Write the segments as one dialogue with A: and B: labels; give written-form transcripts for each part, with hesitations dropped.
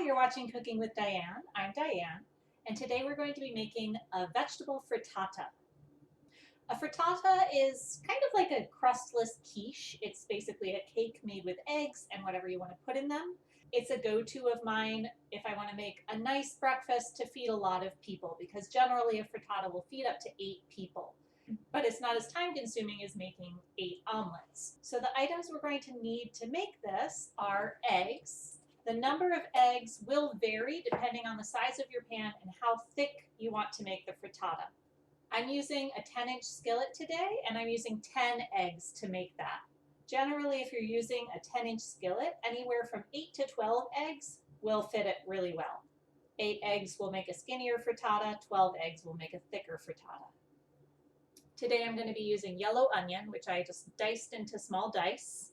A: you're watching Cooking with Diane. I'm Diane, and today we're going to be making a vegetable frittata. A frittata is kind of like a crustless quiche. It's basically a cake made with eggs and whatever you want to put in them. It's a go-to of mine if I want to make a nice breakfast to feed a lot of people, because generally a frittata will feed up to 8 people. But it's not as time consuming as making 8 omelets. So the items we're going to need to make this are eggs. The number of eggs will vary depending on the size of your pan and how thick you want to make the frittata. I'm using a 10-inch skillet today, and I'm using 10 eggs to make that. Generally, if you're using a 10-inch skillet, anywhere from 8 to 12 eggs will fit it really well. 8 eggs will make a skinnier frittata, 12 eggs will make a thicker frittata. Today I'm going to be using yellow onion, which I just diced into small dice,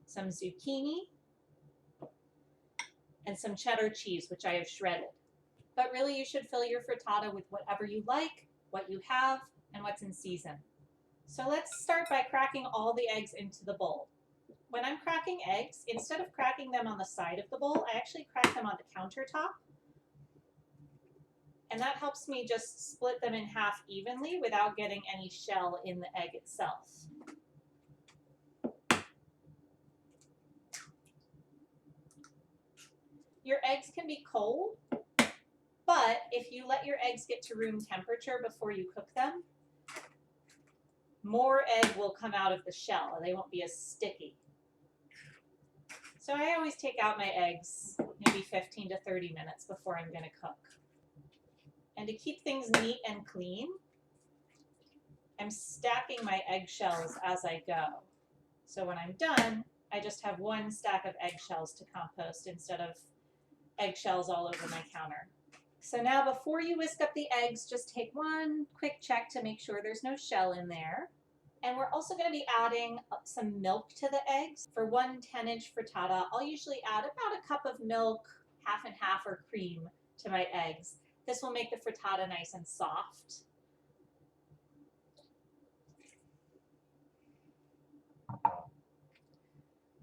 A: some zucchini, and some cheddar cheese, which I have shredded. But really you should fill your frittata with whatever you like, what you have, and what's in season. So let's start by cracking all the eggs into the bowl. When I'm cracking eggs, instead of cracking them on the side of the bowl, I actually crack them on the countertop. And that helps me just split them in half evenly without getting any shell in the egg itself. Your eggs can be cold, but if you let your eggs get to room temperature before you cook them, more egg will come out of the shell. They won't be as sticky. So I always take out my eggs maybe 15 to 30 minutes before I'm going to cook. And to keep things neat and clean, I'm stacking my eggshells as I go. So when I'm done, I just have one stack of eggshells to compost instead of eggshells all over my counter. So now before you whisk up the eggs, just take one quick check to make sure there's no shell in there. And we're also going to be adding some milk to the eggs. For one 10-inch frittata, I'll usually add about a cup of milk, half and half, or cream to my eggs. This will make the frittata nice and soft.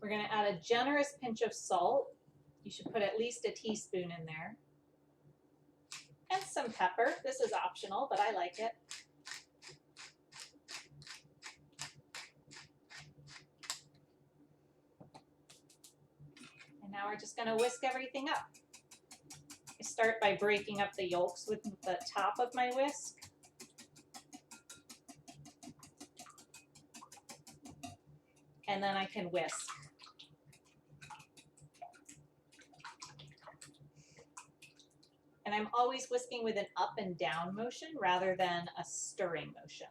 A: We're going to add a generous pinch of salt. You should put at least a teaspoon in there. And some pepper. This is optional, but I like it. And now we're just going to whisk everything up. I start by breaking up the yolks with the top of my whisk. And then I can whisk. And I'm always whisking with an up and down motion rather than a stirring motion.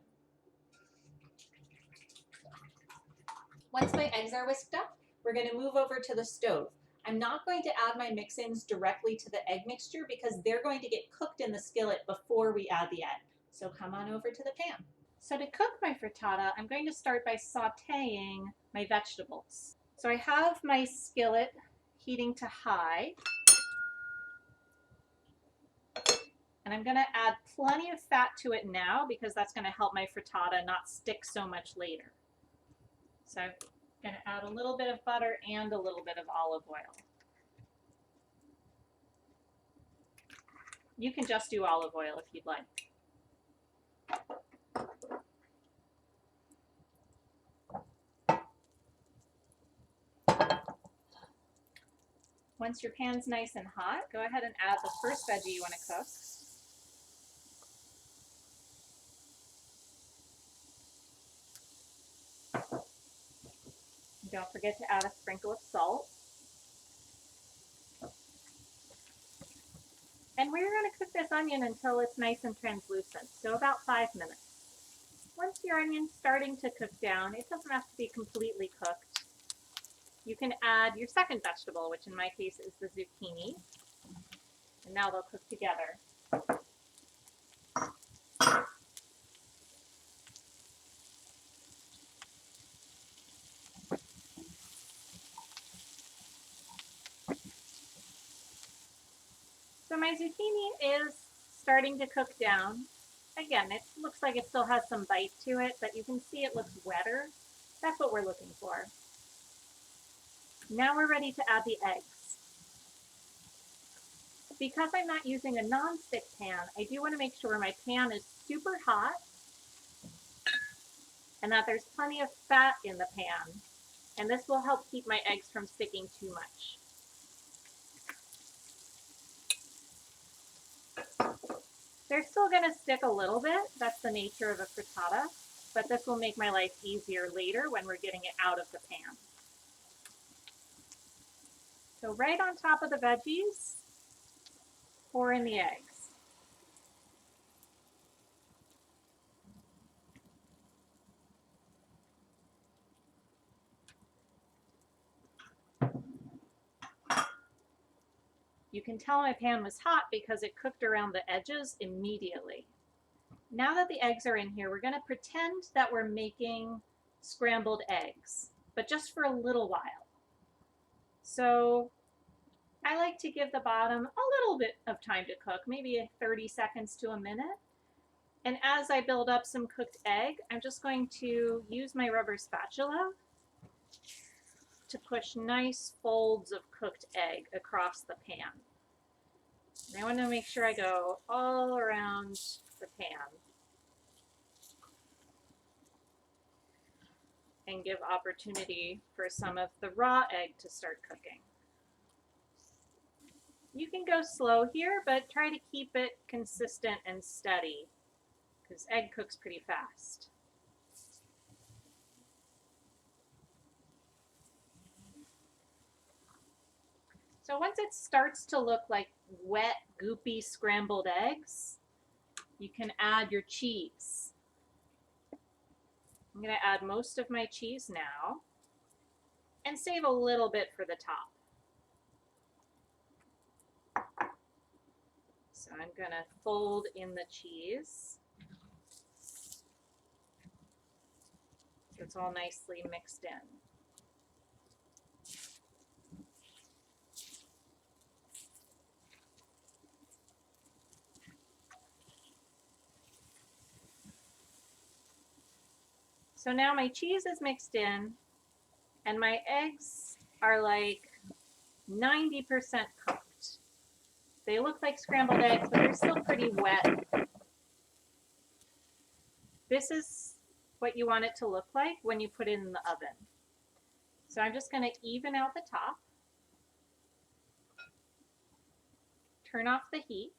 A: Once my eggs are whisked up, we're going to move over to the stove. I'm not going to add my mix-ins directly to the egg mixture because they're going to get cooked in the skillet before we add the egg. So come on over to the pan. So to cook my frittata, I'm going to start by sauteing my vegetables. So I have my skillet heating to high. And I'm going to add plenty of fat to it now because that's going to help my frittata not stick so much later. So I'm going to add a little bit of butter and a little bit of olive oil. You can just do olive oil if you'd like. Once your pan's nice and hot, go ahead and add the first veggie you want to cook. Don't forget to add a sprinkle of salt. And we're going to cook this onion until it's nice and translucent, so about 5 minutes. Once your onion's starting to cook down, it doesn't have to be completely cooked. You can add your second vegetable, which in my case is the zucchini. And now they'll cook together. So my zucchini is starting to cook down. Again, it looks like it still has some bite to it, but you can see it looks wetter. That's what we're looking for. Now we're ready to add the eggs. because I'm not using a non-stick pan, I do want to make sure my pan is super hot and that there's plenty of fat in the pan. And this will help keep my eggs from sticking too much. They're still going to stick a little bit. That's the nature of a frittata, but this will make my life easier later when we're getting it out of the pan. So right on top of the veggies, pour in the eggs. You can tell my pan was hot because it cooked around the edges immediately. Now that the eggs are in here, we're going to pretend that we're making scrambled eggs, but just for a little while. So I like to give the bottom a little bit of time to cook, maybe 30 seconds to a minute. And as I build up some cooked egg, I'm just going to use my rubber spatula to push nice folds of cooked egg across the pan. And I want to make sure I go all around the pan and give opportunity for some of the raw egg to start cooking. You can go slow here, but try to keep it consistent and steady because egg cooks pretty fast. So once it starts to look like wet, goopy, scrambled eggs, you can add your cheese. I'm going to add most of my cheese now and save a little bit for the top. So I'm going to fold in the cheese so it's all nicely mixed in. So now my cheese is mixed in and my eggs are like 90% cooked. They look like scrambled eggs, but they're still pretty wet. This is what you want it to look like when you put it in the oven. So I'm just going to even out the top, turn off the heat,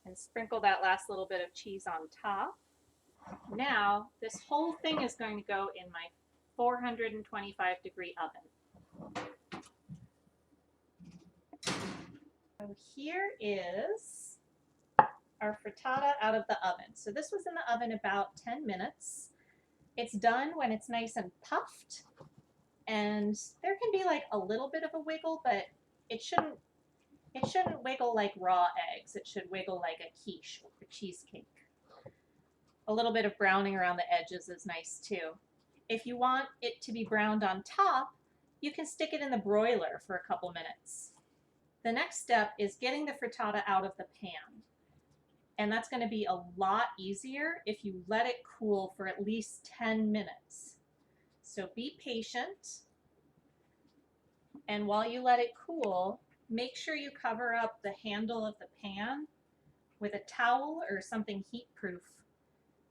A: and sprinkle that last little bit of cheese on top. Now, this whole thing is going to go in my 425-degree oven. So here is our frittata out of the oven. So this was in the oven about 10 minutes. It's done when it's nice and puffed, and there can be like a little bit of a wiggle, but it shouldn't wiggle like raw eggs. It should wiggle like a quiche or a cheesecake. A little bit of browning around the edges is nice too. If you want it to be browned on top, you can stick it in the broiler for a couple minutes. The next step is getting the frittata out of the pan. And that's going to be a lot easier if you let it cool for at least 10 minutes. So be patient. And while you let it cool, make sure you cover up the handle of the pan with a towel or something heat-proof,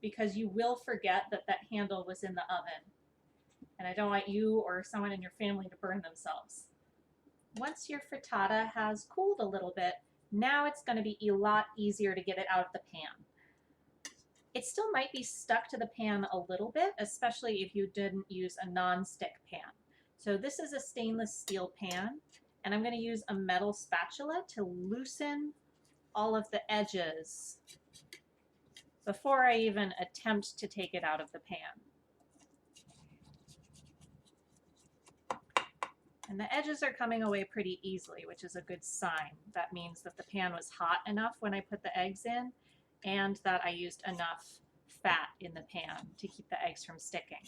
A: because you will forget that that handle was in the oven. And I don't want you or someone in your family to burn themselves. Once your frittata has cooled a little bit, now it's going to be a lot easier to get it out of the pan. It still might be stuck to the pan a little bit, especially if you didn't use a non-stick pan. So this is a stainless steel pan, and I'm going to use a metal spatula to loosen all of the edges before I even attempt to take it out of the pan. And the edges are coming away pretty easily, which is a good sign. That means that the pan was hot enough when I put the eggs in, and that I used enough fat in the pan to keep the eggs from sticking.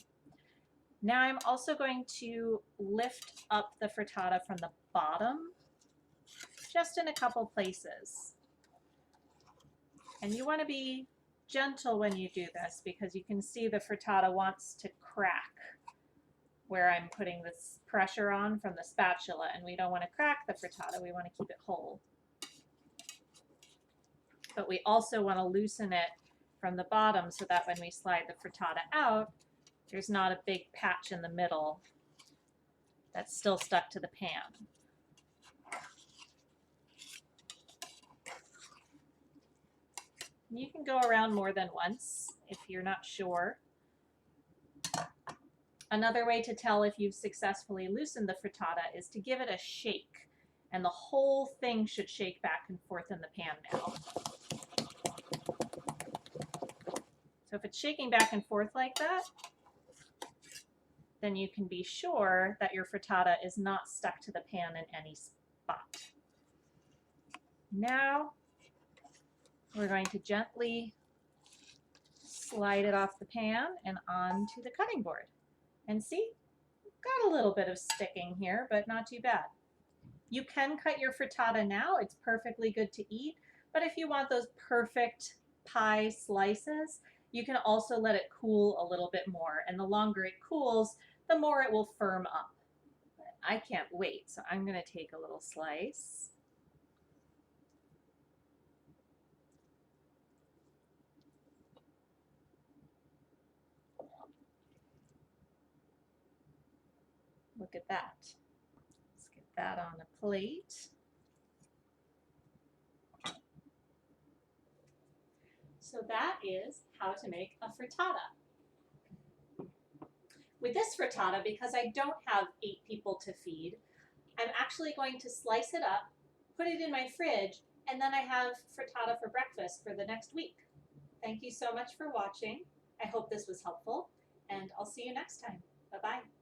A: Now I'm also going to lift up the frittata from the bottom, just in a couple places. And you want to be gentle when you do this, because you can see the frittata wants to crack where I'm putting this pressure on from the spatula, and we don't want to crack the frittata, we want to keep it whole. But we also want to loosen it from the bottom so that when we slide the frittata out, there's not a big patch in the middle that's still stuck to the pan. You can go around more than once if you're not sure. Another way to tell if you've successfully loosened the frittata is to give it a shake, and the whole thing should shake back and forth in the pan now. So if it's shaking back and forth like that, then you can be sure that your frittata is not stuck to the pan in any spot. Now we're going to gently slide it off the pan and onto the cutting board. And see, got a little bit of sticking here, but not too bad. You can cut your frittata now. It's perfectly good to eat. But if you want those perfect pie slices, you can also let it cool a little bit more. And the longer it cools, the more it will firm up. I can't wait, so I'm going to take a little slice. Look at that. Let's get that on a plate. So that is how to make a frittata. With this frittata, because I don't have 8 people to feed, I'm actually going to slice it up, put it in my fridge, and then I have frittata for breakfast for the next week. Thank you so much for watching. I hope this was helpful, and I'll see you next time. Bye-bye.